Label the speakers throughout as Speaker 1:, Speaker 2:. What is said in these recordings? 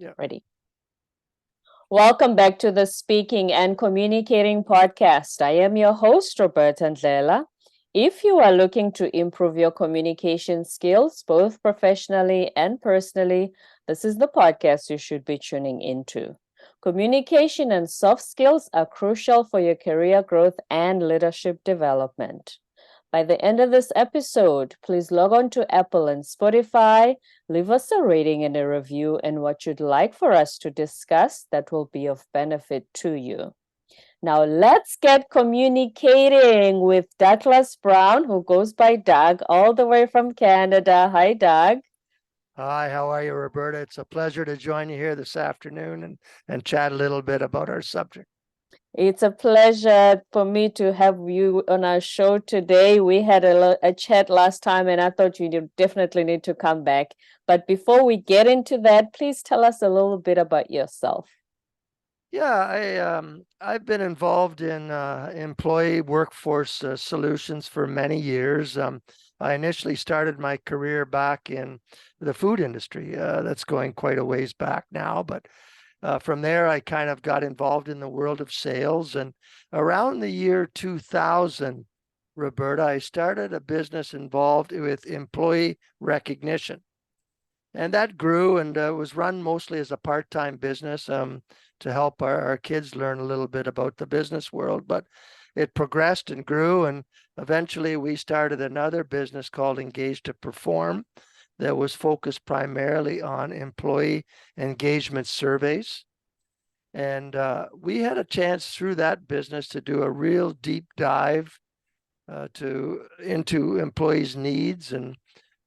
Speaker 1: Yeah.
Speaker 2: Ready. Welcome back to the Speaking and Communicating podcast. I am your host, Roberta Ndlela. If you are looking to improve your communication skills, both professionally and personally, this is the podcast you should be tuning into. Communication and soft skills are crucial for your career growth and leadership development. By the end of this episode, please log on to Apple and Spotify, leave us a rating and a review and what you'd like for us to discuss that will be of benefit to you. Now, let's get communicating with Douglas Brown, who goes by Doug, all the way from Canada. Hi, Doug.
Speaker 1: Hi, how are you, Roberta? It's a pleasure to join you here this afternoon and chat a little bit about our subject.
Speaker 2: It's a pleasure for me to have you on our show today. We had a chat last time, and I thought you definitely need to come back. But before we get into that, please tell us a little bit about yourself.
Speaker 1: Yeah, I've been involved in employee workforce solutions for many years. I initially started my career back in the food industry. That's going quite a ways back now, but from there, I kind of got involved in the world of sales. And around the year 2000, Roberta, I started a business involved with employee recognition. And that grew and was run mostly as a part-time business to help our kids learn a little bit about the business world. But it progressed and grew. And eventually we started another business called Engage to Perform that was focused primarily on employee engagement surveys. And we had a chance through that business to do a real deep dive into employees' needs and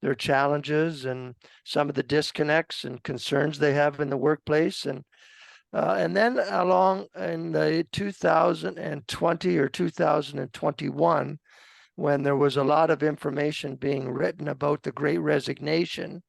Speaker 1: their challenges and some of the disconnects and concerns they have in the workplace. And then along in the 2020 or 2021, when there was a lot of information being written about the Great Resignation,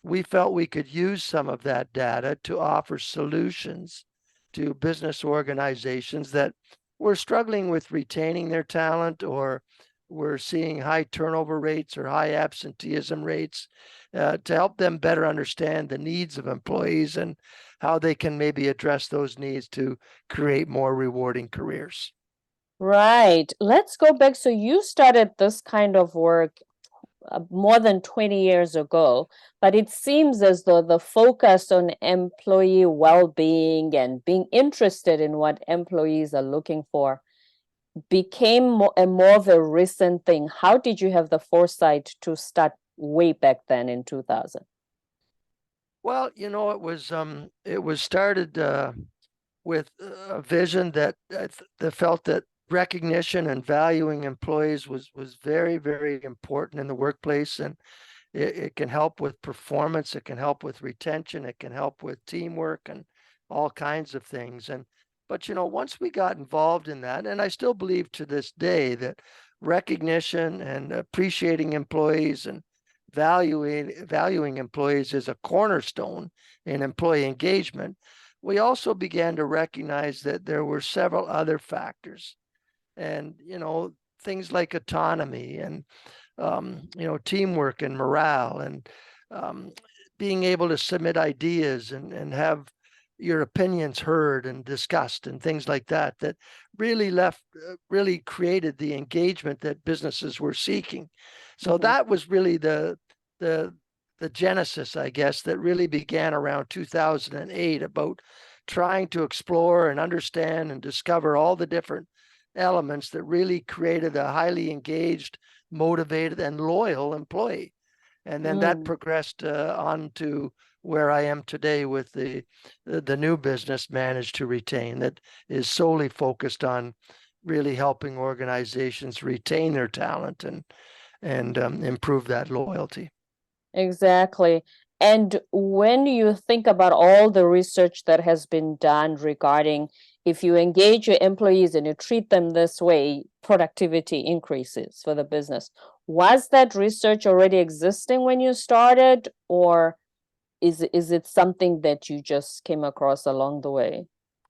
Speaker 1: we felt we could use some of that data to offer solutions to business organizations that were struggling with retaining their talent or were seeing high turnover rates or high absenteeism rates to help them better understand the needs of employees and how they can maybe address those needs to create more rewarding careers.
Speaker 2: Right. Let's go back. So you started this kind of work more than 20 years ago, but it seems as though the focus on employee well-being and being interested in what employees are looking for became more of a recent thing. How did you have the foresight to start way back then in 2000?
Speaker 1: Well, it was started with a vision that felt that recognition and valuing employees was very, very important in the workplace. And it can help with performance, it can help with retention, it can help with teamwork and all kinds of things. But once we got involved in that, and I still believe to this day that recognition and appreciating employees and valuing employees is a cornerstone in employee engagement, we also began to recognize that there were several other factors. And things like autonomy and teamwork and morale and being able to submit ideas and have your opinions heard and discussed and things like that really created the engagement that businesses were seeking. So that was really the genesis, I guess, that really began around 2008 about trying to explore and understand and discover all the different elements that really created a highly engaged, motivated, and loyal employee. And then that progressed on to where I am today with the new business Manage2Retain that is solely focused on really helping organizations retain their talent and improve that loyalty.
Speaker 2: Exactly. And when you think about all the research that has been done regarding if you engage your employees and you treat them this way, productivity increases for the business. Was that research already existing when you started, or is it something that you just came across along the way?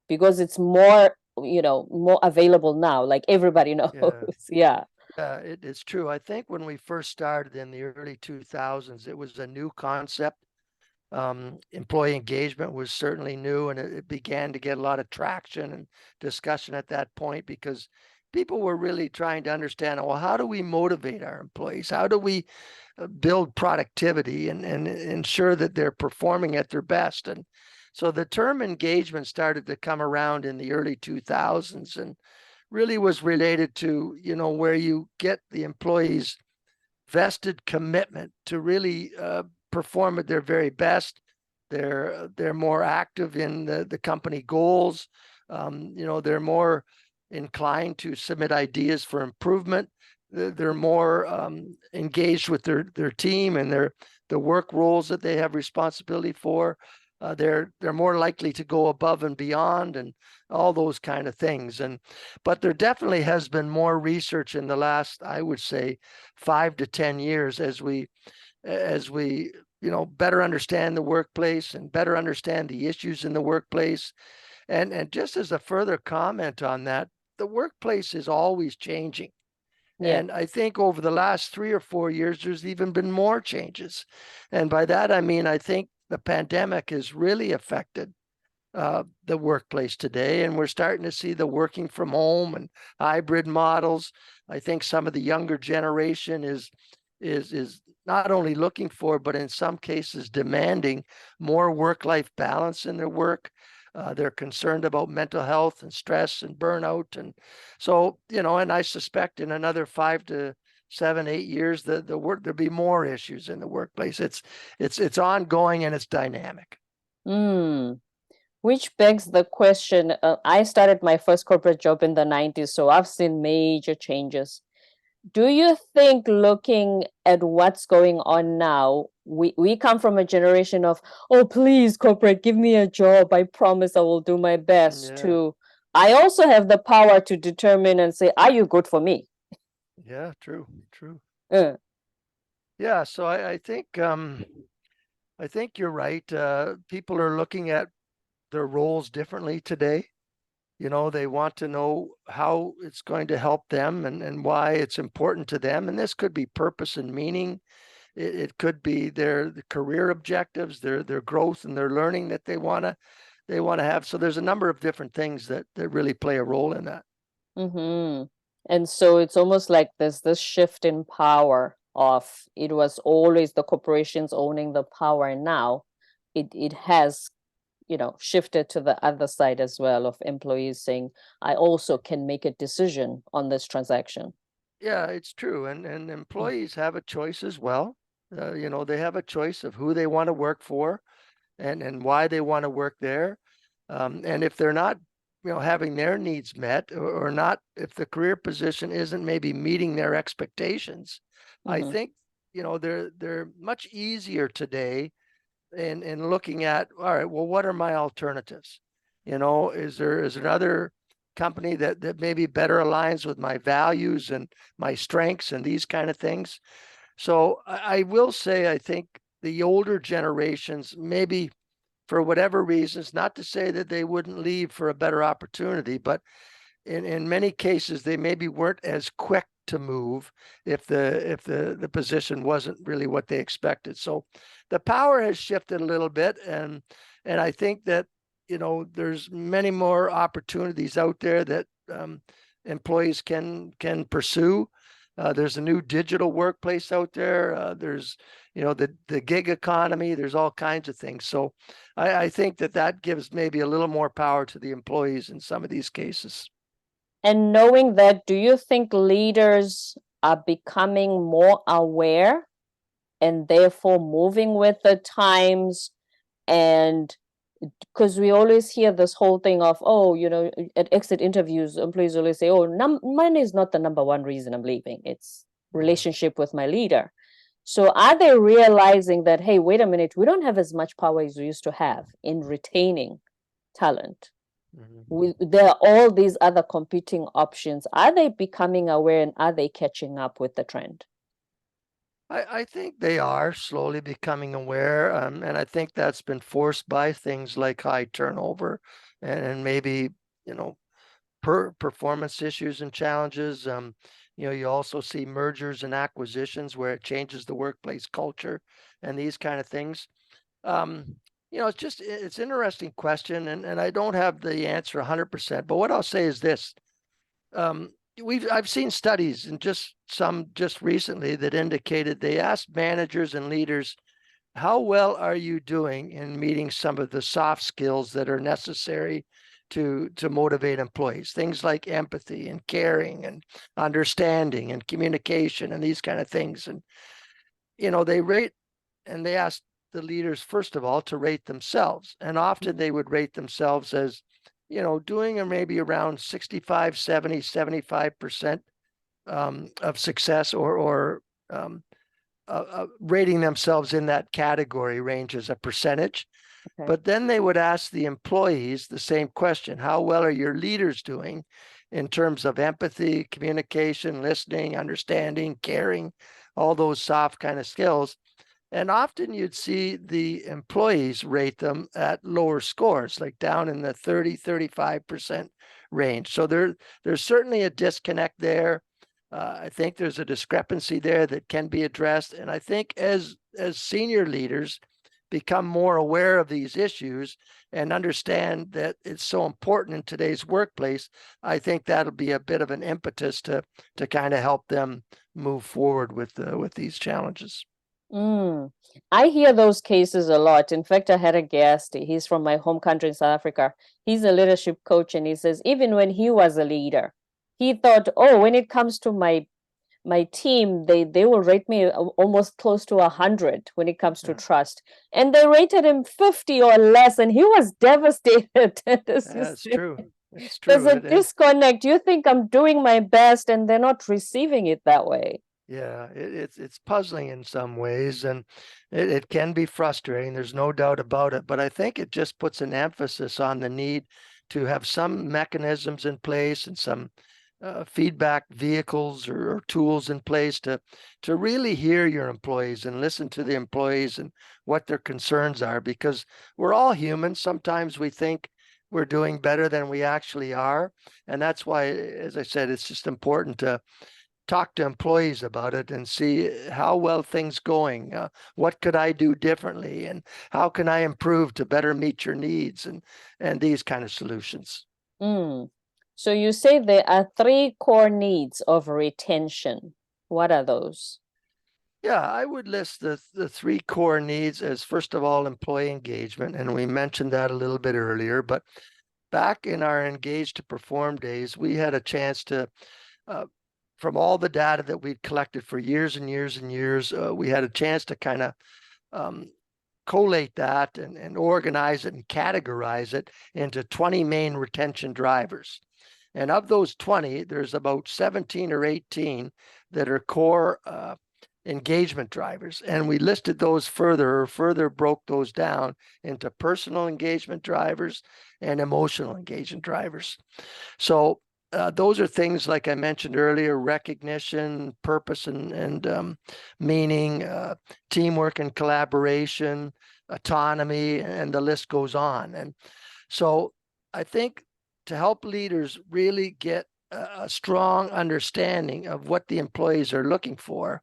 Speaker 2: Because it's more, more available now, like everybody knows.
Speaker 1: Yeah.
Speaker 2: Yeah.
Speaker 1: It's true. I think when we first started in the early 2000s, it was a new concept. Employee engagement was certainly new, and it began to get a lot of traction and discussion at that point because people were really trying to understand, well, how do we motivate our employees? How do we build productivity and ensure that they're performing at their best? And so the term engagement started to come around in the early 2000s and really was related to, where you get the employees vested commitment to really perform at their very best. They're more active in the company goals. They're more inclined to submit ideas for improvement. They're more engaged with their team and the work roles that they have responsibility for. They're more likely to go above and beyond and all those kind of things. But there definitely has been more research in the last, I would say, 5 to 10 years as we better understand the workplace and better understand the issues in the workplace. And just as a further comment on that, the workplace is always changing.
Speaker 2: Yeah.
Speaker 1: And I think over the last 3 or 4 years, there's even been more changes. And by that, I mean, I think the pandemic has really affected the workplace today, and we're starting to see the working from home and hybrid models. I think some of the younger generation is not only looking for, but in some cases demanding more work-life balance in their work. They're concerned about mental health and stress and burnout, and so and I suspect in another 5 to 7, 8 years, the work there'll be more issues in the workplace. It's ongoing and it's dynamic.
Speaker 2: Mm. Which begs the question, I started my first corporate job in the 90s, so I've seen major changes. Do you think, looking at what's going on now, we come from a generation of, oh, please, corporate, give me a job. I promise I will do my best,
Speaker 1: Yeah,
Speaker 2: to I also have the power to determine and say, are you good for me?
Speaker 1: yeah, true, true.
Speaker 2: Uh,
Speaker 1: Yeah, so I think you're right. People are looking at their roles differently today. They want to know how it's going to help them and why it's important to them. And this could be purpose and meaning. It could be the career objectives, their growth and their learning that they want to have. So there's a number of different things that really play a role in that.
Speaker 2: mm-hmm. And so it's almost like there's this shift in power of, it was always the corporations owning the power, and now it has shifted to the other side as well, of employees saying, I also can make a decision on this transaction.
Speaker 1: Yeah, it's true. And employees have a choice as well. They have a choice of who they want to work for and why they want to work there. And if they're not, having their needs met, or not, if the career position isn't maybe meeting their expectations, I
Speaker 2: Mm-hmm.
Speaker 1: think, they're much easier today in looking at, all right, well, what are my alternatives? Is there another company that maybe better aligns with my values and my strengths and these kind of things? So I will say, I think the older generations, maybe for whatever reasons, not to say that they wouldn't leave for a better opportunity, but in many cases they maybe weren't as quick to move if the position wasn't really what they expected. So the power has shifted a little bit, and I think that there's many more opportunities out there that employees can pursue. There's a new digital workplace out there. There's the gig economy. There's all kinds of things. So I think that gives maybe a little more power to the employees in some of these cases.
Speaker 2: And knowing that, do you think leaders are becoming more aware and therefore moving with the times? And because we always hear this whole thing of, oh, at exit interviews, employees always say, oh, money is not the number one reason I'm leaving. It's
Speaker 1: Yeah.
Speaker 2: relationship with my leader. So are they realizing that, hey, wait a minute, we don't have as much power as we used to have in retaining talent?
Speaker 1: Mhm.
Speaker 2: There are all these other competing options. Are they becoming aware, and are they catching up with the trend?
Speaker 1: I think they are slowly becoming aware, and I think that's been forced by things like high turnover and maybe performance issues and challenges. You also see mergers and acquisitions where it changes the workplace culture and these kind of things. You know, it's interesting question, and I don't have the answer 100%. But what I'll say is this: um, I've seen studies and just recently that indicated they asked managers and leaders, how well are you doing in meeting some of the soft skills that are necessary to motivate employees? Things like empathy and caring and understanding and communication and these kind of things. And you know, they asked the leaders first of all to rate themselves, and often they would rate themselves as, you know, doing maybe around 65, 70, 75% of success, or rating themselves in that category range as a percentage.
Speaker 2: Okay.
Speaker 1: But then they would ask the employees the same question: how well are your leaders doing in terms of empathy, communication, listening, understanding, caring, all those soft kind of skills? And often you'd see the employees rate them at lower scores, like down in the 30, 35% range. So there's certainly a disconnect there. I think there's a discrepancy there that can be addressed. And I think as senior leaders become more aware of these issues and understand that it's so important in today's workplace, I think that'll be a bit of an impetus to kind of help them move forward with these challenges.
Speaker 2: Mm. I hear those cases a lot. In fact, I had a guest, he's from my home country in South Africa. He's a leadership coach, and he says even when he was a leader, he thought, oh, when it comes to my team, they will rate me almost close to 100 when it comes to
Speaker 1: Yeah.
Speaker 2: trust. And they rated him 50 or less, and he was devastated. As you
Speaker 1: That's
Speaker 2: say,
Speaker 1: true. It's
Speaker 2: there's
Speaker 1: true.
Speaker 2: a disconnect. You think I'm doing my best, and they're not receiving it that way.
Speaker 1: Yeah, it's puzzling in some ways, and it can be frustrating. There's no doubt about it. But I think it just puts an emphasis on the need to have some mechanisms in place and some feedback vehicles or tools in place to really hear your employees and listen to the employees and what their concerns are, because we're all human. Sometimes we think we're doing better than we actually are, and that's why, as I said, it's just important to talk to employees about it and see how well things going. What could I do differently, and how can I improve to better meet your needs, and these kind of solutions.
Speaker 2: Mm. So you say there are three core needs of retention. What are those?
Speaker 1: Yeah, I would list the three core needs as, first of all, employee engagement, and we mentioned that a little bit earlier. But back in our Engage to Perform days, we had a chance to uh, from all the data that we'd collected for years and years and years, we had a chance to kind of um, collate that and organize it and categorize it into 20 main retention drivers. And of those 20, there's about 17 or 18 that are core engagement drivers. And we listed those further broke those down into personal engagement drivers and emotional engagement drivers. So those are things like I mentioned earlier: recognition, purpose, and meaning, teamwork and collaboration, autonomy, and the list goes on. And so I think to help leaders really get a strong understanding of what the employees are looking for,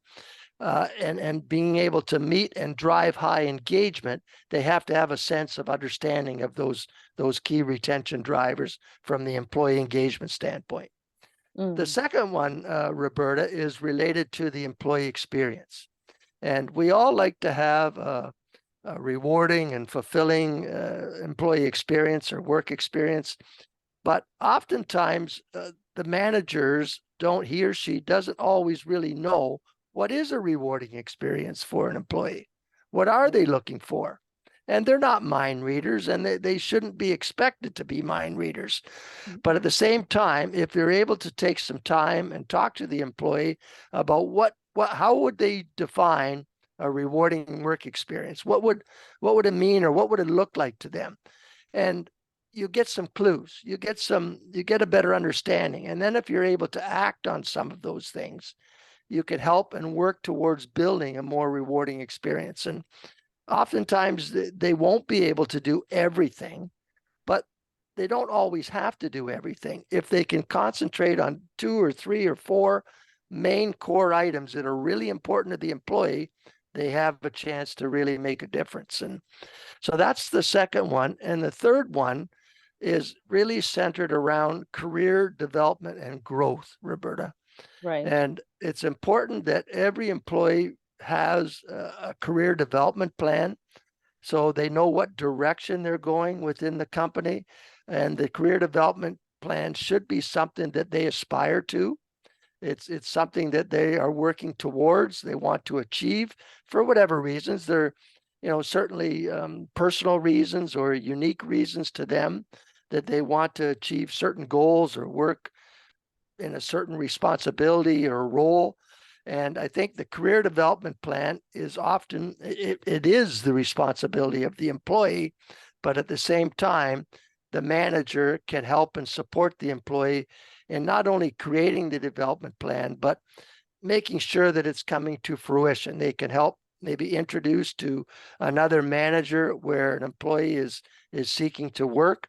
Speaker 1: and being able to meet and drive high engagement, they have to have a sense of understanding of those key retention drivers from the employee engagement standpoint. The
Speaker 2: Mm.
Speaker 1: second one, Roberta, is related to the employee experience, and we all like to have a rewarding and fulfilling employee experience or work experience, but oftentimes the managers don't, he or she doesn't always really know what is a rewarding experience for an employee. What are they looking for? And they're not mind readers, and they shouldn't be expected to be mind readers. But at the same time, if they're able to take some time and talk to the employee about how would they define a rewarding work experience? What would it mean, or what would it look like to them? And you get some clues, you get a better understanding. And then if you're able to act on some of those things, you can help and work towards building a more rewarding experience. And oftentimes they won't be able to do everything, but they don't always have to do everything. If they can concentrate on 2 or 3 or 4 main core items that are really important to the employee, they have a chance to really make a difference. And so that's the second one. And the third one is really centered around career development and growth, Roberta.
Speaker 2: Right.
Speaker 1: And it's important that every employee has a career development plan so they know what direction they're going within the company. And the career development plan should be something that they aspire to. It's something that they are working towards, they want to achieve for whatever reasons. They're, certainly personal reasons or unique reasons to them that they want to achieve certain goals or work in a certain responsibility or role. And I think the career development plan is often, it is the responsibility of the employee, but at the same time, the manager can help and support the employee in not only creating the development plan, but making sure that it's coming to fruition. They can help maybe introduce to another manager where an employee is seeking to work.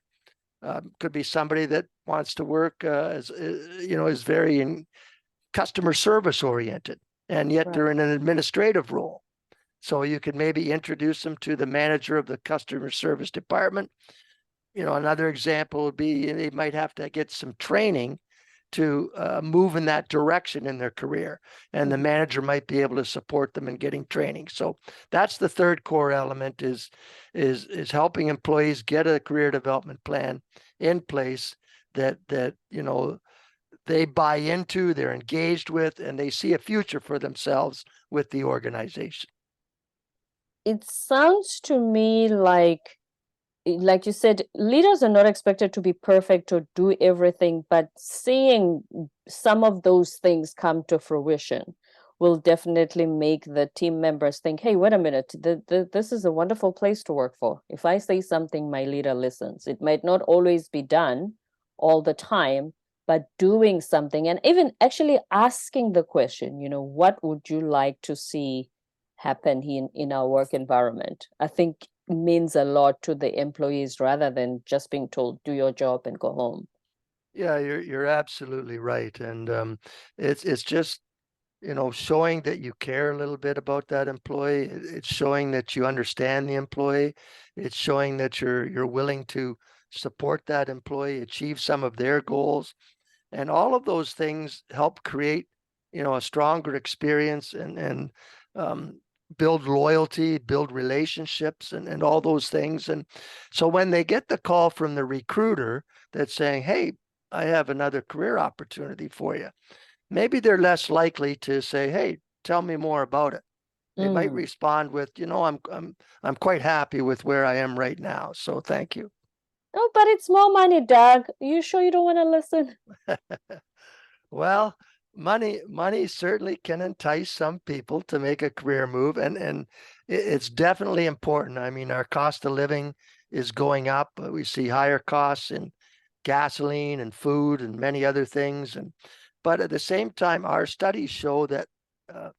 Speaker 1: Could be somebody that wants to work is very customer service oriented, and yet
Speaker 2: Right.
Speaker 1: they're in an administrative role. So you could maybe introduce them to the manager of the customer service department. Another example would be they might have to get some training to move in that direction in their career, and the manager might be able to support them in getting training. So that's the third core element is helping employees get a career development plan in place that they buy into, they're engaged with, and they see a future for themselves with the organization.
Speaker 2: It sounds to me like you said, leaders are not expected to be perfect or do everything, but seeing some of those things come to fruition will definitely make the team members think, hey, wait a minute, this is a wonderful place to work for. If I say something, my leader listens. It might not always be done all the time, but doing something and even actually asking the question, what would you like to see happen in our work environment? I think means a lot to the employees rather than just being told do your job and go home.
Speaker 1: Yeah, you're absolutely right, and it's just showing that you care a little bit about that employee. It's showing that you understand the employee. It's showing that you're willing to support that employee, achieve some of their goals. And all of those things help create, a stronger experience and build loyalty, build relationships and all those things. And so when they get the call from the recruiter that's saying, hey, I have another career opportunity for you, maybe they're less likely to say, hey, tell me more about it. They might
Speaker 2: Mm.
Speaker 1: respond with, I'm quite happy with where I am right now. So thank you.
Speaker 2: Oh, but it's more money, Doug. You sure you don't want to listen?
Speaker 1: Well, money certainly can entice some people to make a career move, and it's definitely important. I mean, our cost of living is going up. We see higher costs in gasoline and food and many other things, and but at the same time, our studies show that uh,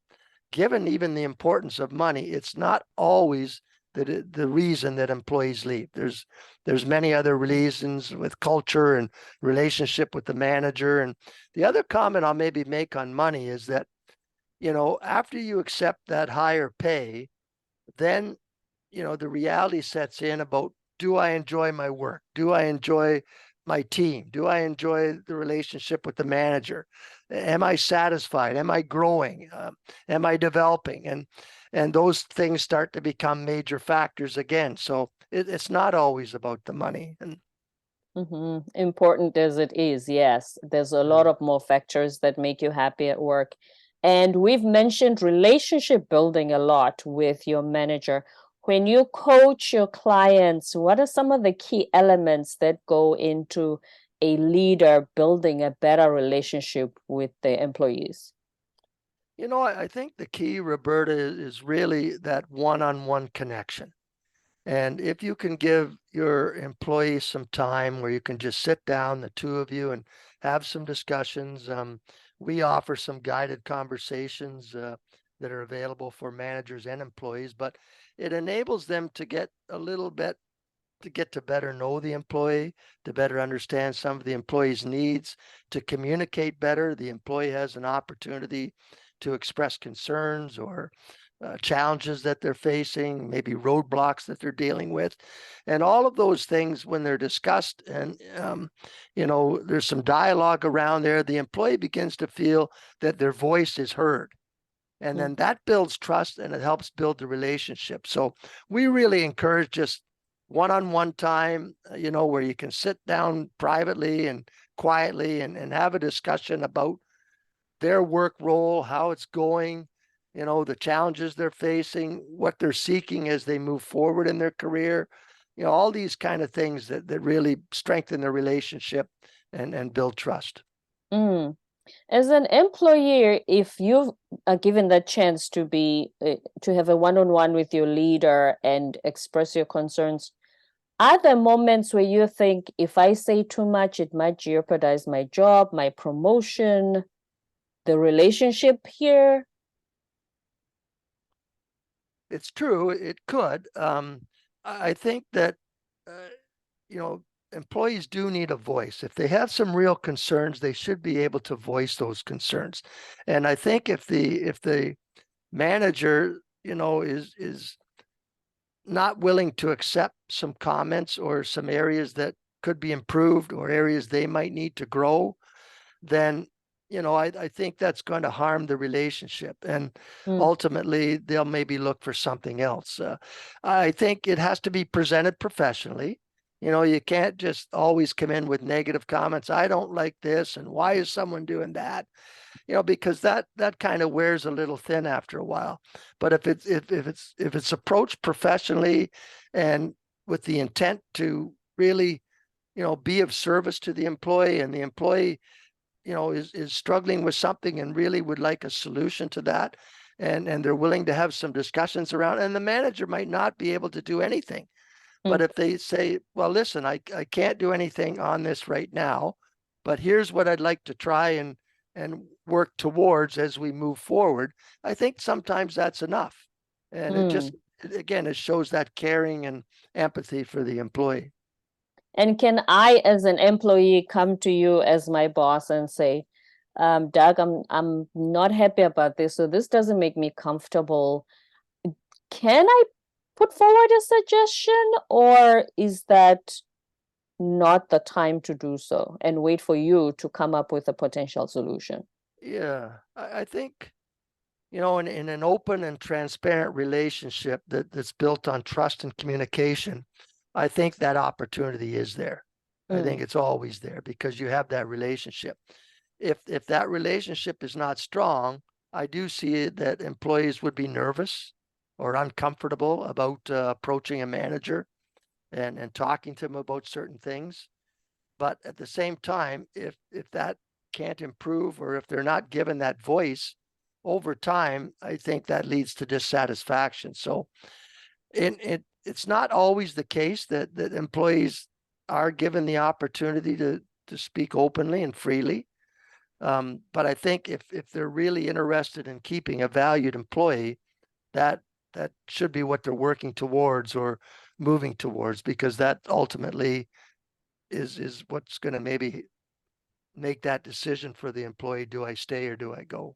Speaker 1: given even the importance of money, it's not always the reason that employees leave. There's many other reasons with culture and relationship with the manager. And the other comment I'll maybe make on money is that, after you accept that higher pay, then the reality sets in about, do I enjoy my work? Do I enjoy my team? Do I enjoy the relationship with the manager? Am I satisfied? Am I growing? Am I developing? And those things start to become major factors again. So it's not always about the money. And
Speaker 2: Important as it is, yes, there's a lot of more factors that make you happy at work. And we've mentioned relationship building a lot with your manager. When you coach your clients, what are some of the key elements that go into a leader building a better relationship with the employees?
Speaker 1: I think the key, Roberta, is really that one-on-one connection. And if you can give your employees some time where you can just sit down, the two of you, and have some discussions, we offer some guided conversations that are available for managers and employees, but it enables them to get a little bit to get to better know the employee, to better understand some of the employee's needs, to communicate better. The employee has an opportunity to express concerns or challenges that they're facing, maybe roadblocks that they're dealing with. And all of those things, when they're discussed and, there's some dialogue around there, the employee begins to feel that their voice is heard. And then that builds trust and it helps build the relationship. So we really encourage just one-on-one time, where you can sit down privately and quietly and have a discussion about their work role, how it's going, the challenges they're facing, what they're seeking as they move forward in their career, all these kind of things that really strengthen the relationship and build trust.
Speaker 2: Mm. As an employer, if you are given the chance to have a one-on-one with your leader and express your concerns, are there moments where you think, if I say too much, it might jeopardize my job, my promotion, the relationship here?
Speaker 1: It's true, it could. I think that, employees do need a voice. If they have some real concerns, they should be able to voice those concerns. And I think if the manager, is not willing to accept some comments or some areas that could be improved or areas they might need to grow, then I think that's going to harm the relationship, and ultimately they'll maybe look for something else. I think it has to be presented professionally. You can't just always come in with negative comments. I don't like this, and why is someone doing that? Because that kind of wears a little thin after a while. But if it's approached professionally and with the intent to really, be of service to the employee, and the employee, is struggling with something and really would like a solution to that, and they're willing to have some discussions around, and the manager might not be able to do anything. But if they say, well, listen, I can't do anything on this right now, but here's what I'd like to try and work towards as we move forward, I think sometimes that's enough. And it shows that caring and empathy for the employee.
Speaker 2: And can I, as an employee, come to you as my boss and say, Doug, I'm not happy about this, so this doesn't make me comfortable. Can I put forward a suggestion, or is that not the time to do so and wait for you to come up with a potential solution?
Speaker 1: Yeah, I think, in an open and transparent relationship that's built on trust and communication, I think that opportunity is there. I think it's always there because you have that relationship. If that relationship is not strong, I do see that employees would be nervous or uncomfortable about approaching a manager and talking to them about certain things. But at the same time, if that can't improve, or if they're not given that voice over time, I think that leads to dissatisfaction. So it's not always the case that employees are given the opportunity to speak openly and freely. But I think if they're really interested in keeping a valued employee, that should be what they're working towards or moving towards, because that ultimately is what's going to maybe make that decision for the employee. Do I stay or do I go?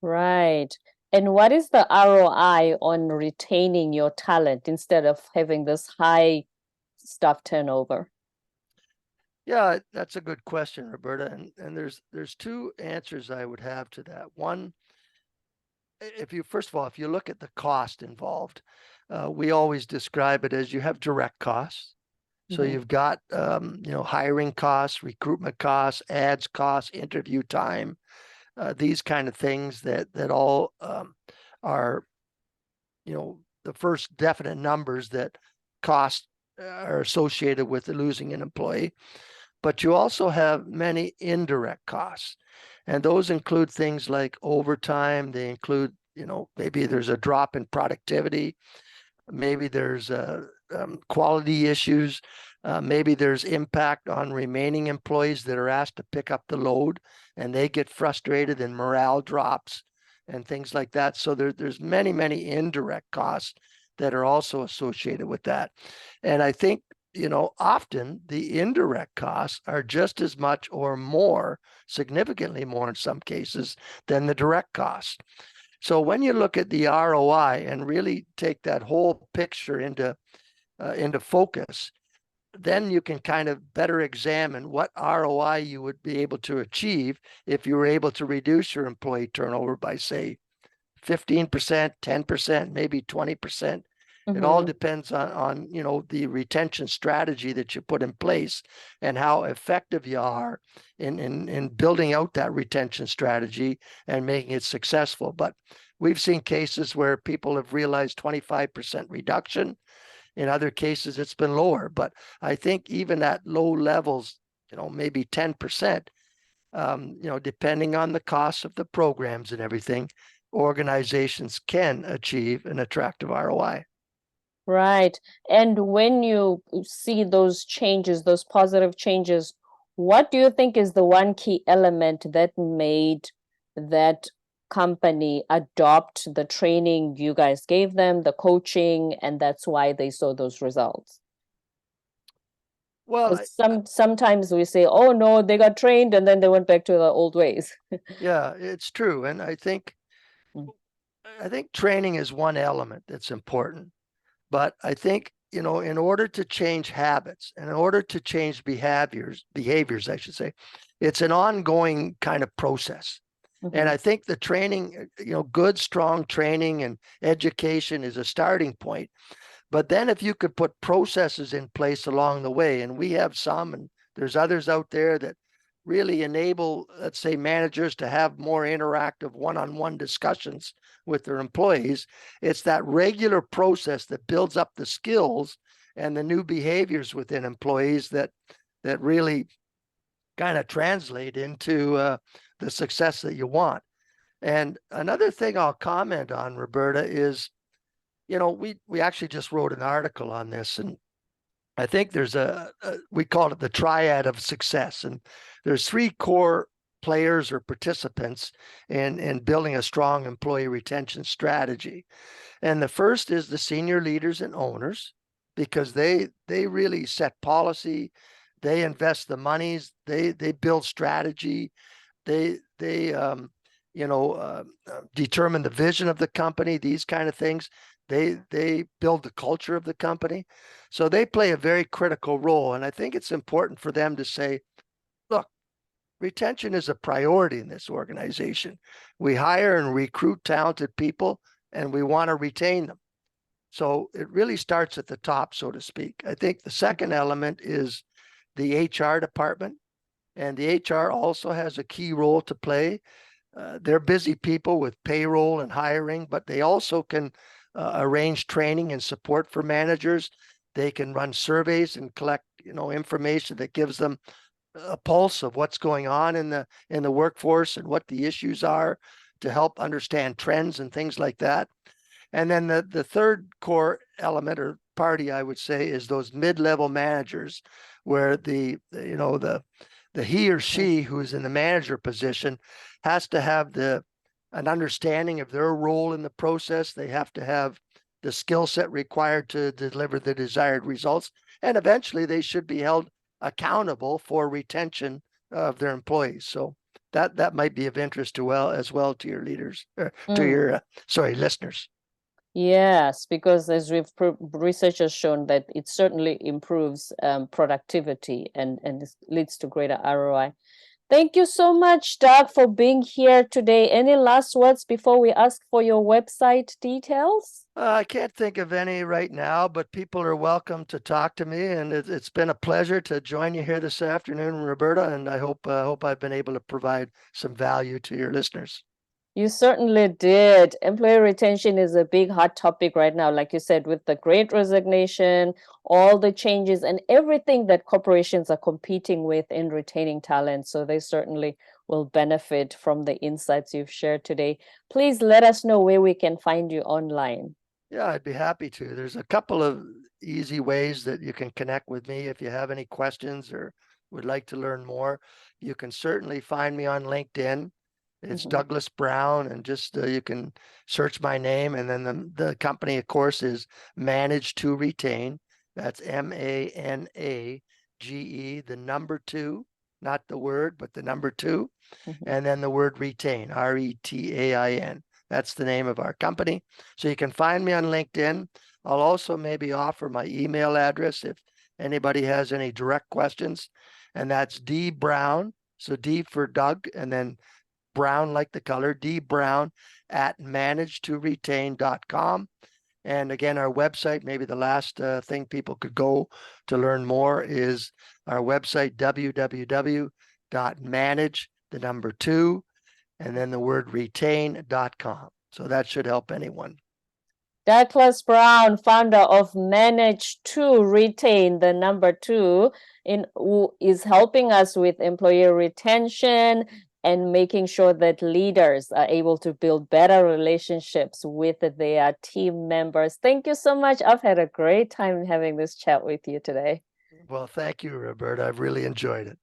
Speaker 2: Right. And what is the ROI on retaining your talent instead of having this high staff turnover?
Speaker 1: Yeah, that's a good question, Roberta. And there's two answers I would have to that. One, first of all, if you look at the cost involved, we always describe it as you have direct costs. So you've got, hiring costs, recruitment costs, ads costs, interview time, these kind of things that all are, the first definite numbers that cost are associated with losing an employee. But you also have many indirect costs, and those include things like overtime. They include, maybe there's a drop in productivity. Maybe there's quality issues. Maybe there's impact on remaining employees that are asked to pick up the load, and they get frustrated and morale drops and things like that. So there's many indirect costs that are also associated with that. And I think, often the indirect costs are just as much or more, significantly more in some cases, than the direct costs. So when you look at the ROI and really take that whole picture into focus, then you can kind of better examine what ROI you would be able to achieve if you were able to reduce your employee turnover by, say, 15%, 10%, maybe 20%. It all depends on the retention strategy that you put in place and how effective you are in building out that retention strategy and making it successful. But we've seen cases where people have realized 25% reduction. In other cases, it's been lower. But I think even at low levels, maybe 10%, depending on the cost of the programs and everything, organizations can achieve an attractive ROI.
Speaker 2: Right. And when you see those changes, those positive changes, what do you think is the one key element that made that company adopt the training you guys gave them, the coaching, and that's why they saw those results?
Speaker 1: Well,
Speaker 2: Sometimes we say, oh no, they got trained and then they went back to the old ways.
Speaker 1: yeah, it's true. And I think
Speaker 2: Mm.
Speaker 1: training is one element that's important. But I think, in order to change habits and in order to change behaviors, I should say, it's an ongoing kind of process. And I think the training, good, strong training and education is a starting point. But then if you could put processes in place along the way, and we have some, and there's others out there that really enable, let's say, managers to have more interactive one-on-one discussions with their employees. It's that regular process that builds up the skills and the new behaviors within employees that really kind of translate into the success that you want. And another thing I'll comment on, Roberta, is we actually just wrote an article on this, and I think there's we call it the triad of success, and there's three core players or participants in building a strong employee retention strategy. And the first is the senior leaders and owners, because they really set policy, they invest the monies, they build strategy, they determine the vision of the company, these kind of things. They build the culture of the company. So they play a very critical role. And I think it's important for them to say, look, retention is a priority in this organization. We hire and recruit talented people, and we want to retain them. So it really starts at the top, so to speak. I think the second element is the HR department, and the HR also has a key role to play. They're busy people with payroll and hiring, but they also can arrange training and support for managers. They can run surveys and collect, information that gives them a pulse of what's going on in the workforce and what the issues are to help understand trends and things like that. And then the third core element or party, I would say, is those mid-level managers, where the he or she who is in the manager position has to have an understanding of their role in the process. They have to have the skill set required to deliver the desired results. And eventually they should be held accountable for retention of their employees. So that might be of interest as well to your leaders, to your listeners.
Speaker 2: Yes, because as research has shown that it certainly improves productivity and leads to greater ROI. Thank you so much, Doug, for being here today. Any last words before we ask for your website details?
Speaker 1: I can't think of any right now, but people are welcome to talk to me, and it's been a pleasure to join you here this afternoon, Roberta. And I hope I've been able to provide some value to your listeners.
Speaker 2: You certainly did. Employee retention is a big hot topic right now, like you said, with the great resignation, all the changes and everything that corporations are competing with in retaining talent. So they certainly will benefit from the insights you've shared today. Please let us know where we can find you online.
Speaker 1: Yeah, I'd be happy to. There's a couple of easy ways that you can connect with me if you have any questions or would like to learn more. You can certainly find me on LinkedIn. It's Douglas Brown, and just you can search my name, and then the company, of course, is Manage2Retain. That's MANAGE, the number 2, not the word, but the number 2, and then the word retain, RETAIN. That's the name of our company. So you can find me on LinkedIn. I'll also maybe offer my email address if anybody has any direct questions. And that's D Brown. So D for Doug, and then Brown like the color, D Brown at manage2retain.com. And again, our website, maybe the last thing people could go to learn more is our website, www.manage, the number 2, and then the word retain.com. So that should help anyone.
Speaker 2: Douglas Brown, founder of Manage2Retain, the number 2, who is helping us with employee retention and making sure that leaders are able to build better relationships with their team members. Thank you so much. I've had a great time having this chat with you today.
Speaker 1: Well, thank you, Roberta. I've really enjoyed it.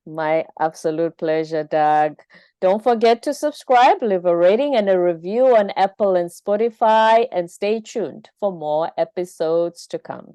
Speaker 2: My absolute pleasure, Doug. Don't forget to subscribe, leave a rating and a review on Apple and Spotify, and stay tuned for more episodes to come.